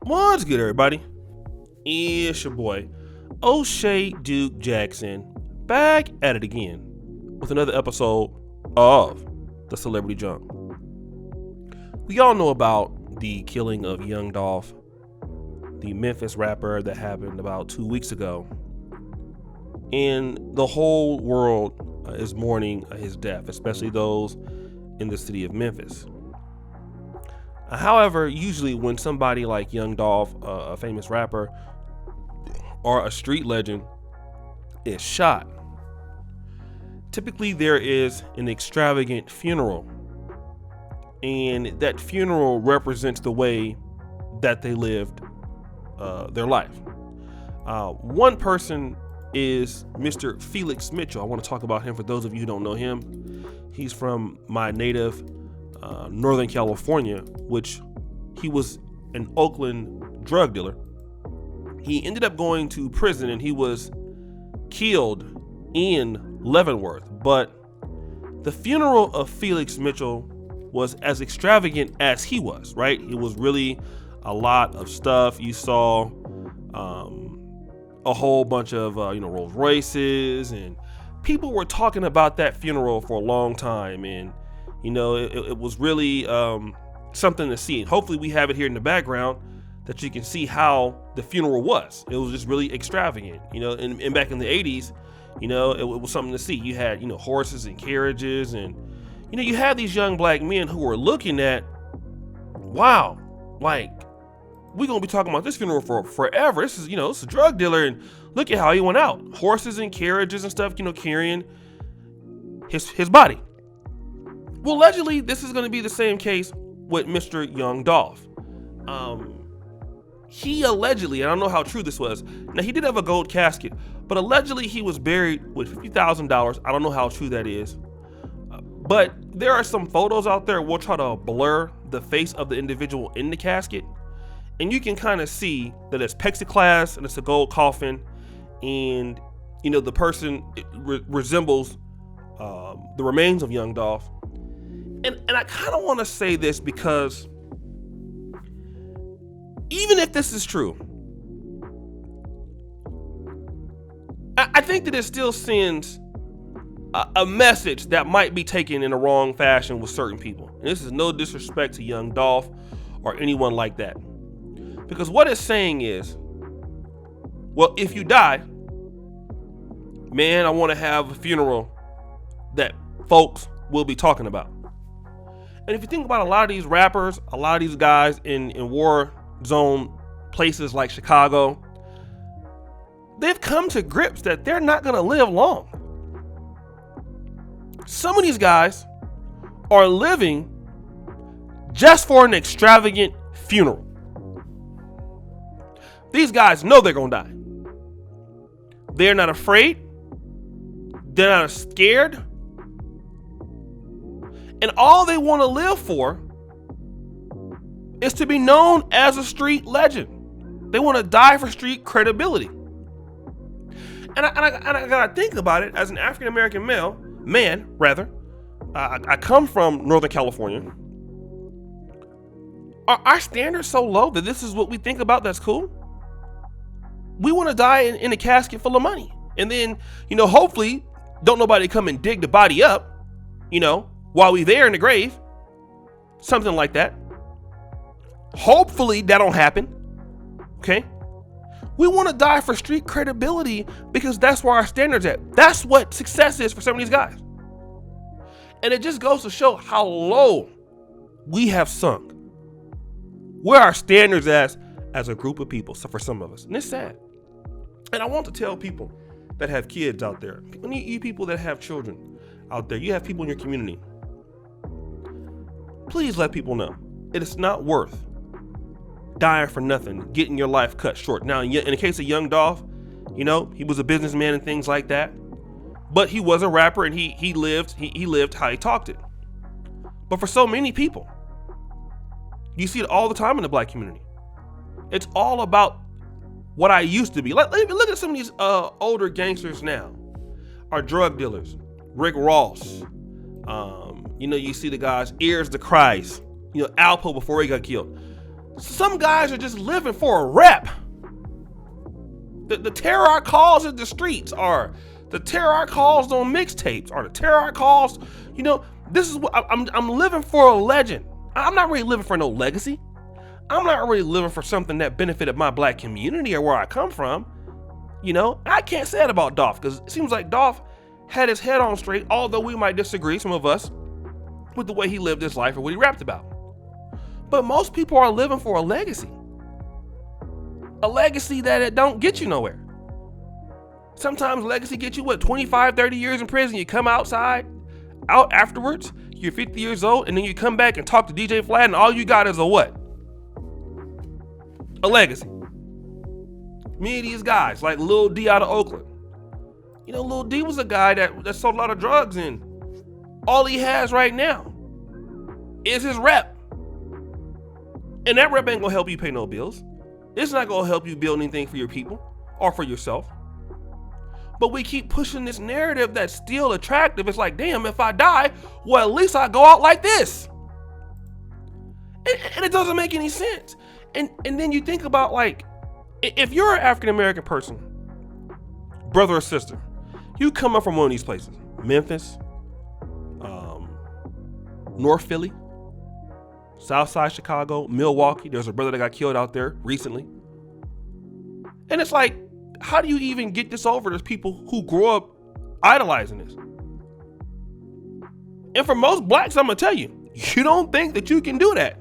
What's good, everybody? It's your boy, O'Shea Duke Jackson, back at it again with another episode of The Celebrity Junk. We all know about the killing of young Dolph, the Memphis rapper that happened about 2 weeks ago. And the whole world is mourning his death, especially those in the city of Memphis. However, usually when somebody like young Dolph, a famous rapper, or a street legend is shot, typically there is an extravagant funeral. And that funeral represents the way that they lived their life. One person is Mr. Felix Mitchell. I want to talk about him for those of you who don't know him. He's from my native Northern California, which he was an Oakland drug dealer. He ended up going to prison and he was killed in Leavenworth. But the funeral of Felix Mitchell was as extravagant as he was, right? It was really a lot of stuff. You saw a whole bunch of Rolls Royces, and people were talking about that funeral for a long time, and it was really something to see. And hopefully we have it here in the background that you can see how the funeral was. It was just really extravagant, and back in the 80s, it was something to see. You had, horses and carriages, and, you had these young black men who were looking at, wow, like, we're going to be talking about this funeral for forever. This is, it's a drug dealer, and look at how he went out. Horses and carriages and stuff, carrying his body. Well, allegedly, this is going to be the same case with Mr. Young Dolph. He allegedly, I don't know how true this was. Now, he did have a gold casket, but allegedly he was buried with $50,000. I don't know how true that is. But there are some photos out there. We'll try to blur the face of the individual in the casket. And you can kind of see that it's plexiglass and it's a gold coffin. And, the person resembles the remains of young Dolph. And I kind of want to say this because even if this is true, I think that it still sends a message that might be taken in the wrong fashion with certain people. And this is no disrespect to young Dolph or anyone like that. Because what it's saying is, well, if you die, man, I want to have a funeral that folks will be talking about. And if you think about a lot of these rappers, a lot of these guys in war zone places like Chicago, they've come to grips that they're not going to live long. Some of these guys are living just for an extravagant funeral. These guys know they're going to die. They're not afraid. They're not scared. And all they want to live for is to be known as a street legend. They want to die for street credibility. And I gotta think about it as an African-American man. I come from Northern California. Are our standards so low that this is what we think about that's cool? We want to die in a casket full of money. And then, hopefully, don't nobody come and dig the body up, while we there in the grave. Something like that. Hopefully, that don't happen. Okay? We want to die for street credibility because that's where our standards at. That's what success is for some of these guys. And it just goes to show how low we have sunk. Where our standards as a group of people, so for some of us. And it's sad. And I want to tell people that have kids out there, you people that have children out there, you have people in your community, please let people know it is not worth dying for nothing, getting your life cut short. Now, in the case of young Dolph, he was a businessman and things like that, but he was a rapper and he lived how he talked it. But for so many people, you see it all the time in the black community. It's all about what I used to be. Look at some of these older gangsters now. Are drug dealers. Rick Ross. You see the guys, Ears to Christ. Alpo before he got killed. Some guys are just living for a rep. The terror calls in the streets are the terror calls on mixtapes, or the terror calls. This is what I'm living for, a legend. I'm not really living for no legacy. I'm not really living for something that benefited my black community or where I come from. I can't say that about Dolph, because it seems like Dolph had his head on straight, although we might disagree, some of us, with the way he lived his life or what he rapped about. But most people are living for a legacy. A legacy that it don't get you nowhere. Sometimes legacy gets you 25, 30 years in prison. You come out afterwards, you're 50 years old, and then you come back and talk to DJ Flat, and all you got is a what? A legacy. Me and these guys, like Lil D out of Oakland. Lil D was a guy that sold a lot of drugs, and all he has right now is his rep. And that rep ain't gonna help you pay no bills. It's not gonna help you build anything for your people or for yourself. But we keep pushing this narrative that's still attractive. It's like, damn, if I die, well, at least I go out like this. And it doesn't make any sense. And then you think about, like, if you're an African-American person, brother or sister, you come up from one of these places, Memphis, North Philly, Southside Chicago, Milwaukee. There's a brother that got killed out there recently. And it's like, how do you even get this over to people who grow up idolizing this? And for most blacks, I'm gonna tell you, you don't think that you can do that.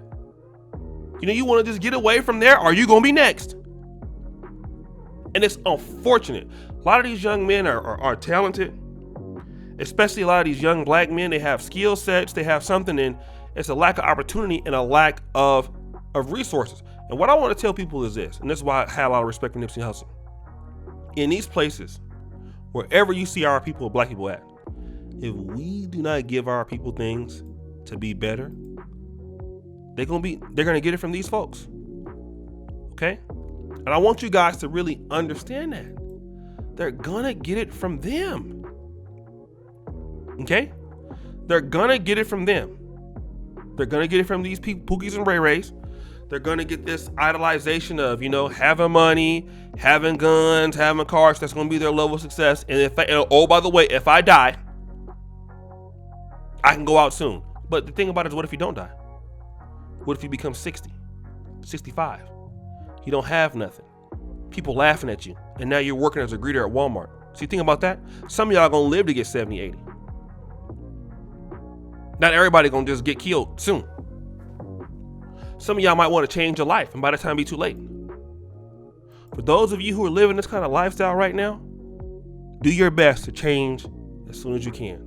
You want to just get away from there, or you gonna be next. And it's unfortunate. A lot of these young men are talented, especially a lot of these young black men. They have skill sets, they have something, and it's a lack of opportunity and a lack of resources. And what I want to tell people is this, and this is why I had a lot of respect for Nipsey Hussle. In these places, wherever you see our people, black people at, if we do not give our people things to be better, they're gonna get it from these folks. Okay? And I want you guys to really understand that. They're gonna get it from them. Okay? They're gonna get it from them. They're gonna get it from these people, Pookies and Ray Rays. They're gonna get this idolization of, having money, having guns, having cars. That's gonna be their level of success. And by the way, if I die, I can go out soon. But the thing about it is, what if you don't die? What if you become 60, 65? You don't have nothing. People laughing at you. And now you're working as a greeter at Walmart. So you think about that? Some of y'all gonna live to get 70, 80. Not everybody gonna just get killed soon. Some of y'all might want to change your life, and by the time it be too late. For those of you who are living this kind of lifestyle right now, do your best to change as soon as you can.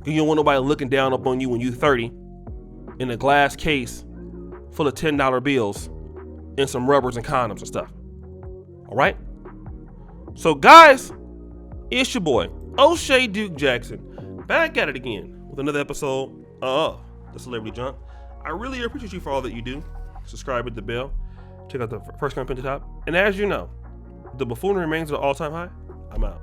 You don't want nobody looking down upon you when you're 30 in a glass case full of $10 bills and some rubbers and condoms and stuff. All right? So guys, it's your boy, O'Shea Duke Jackson, back at it again with another episode of The Celebrity Junk. I really appreciate you for all that you do. Subscribe, hit the bell, check out the first comment at the top. And as you know, the buffoonery remains at an all-time high. I'm out.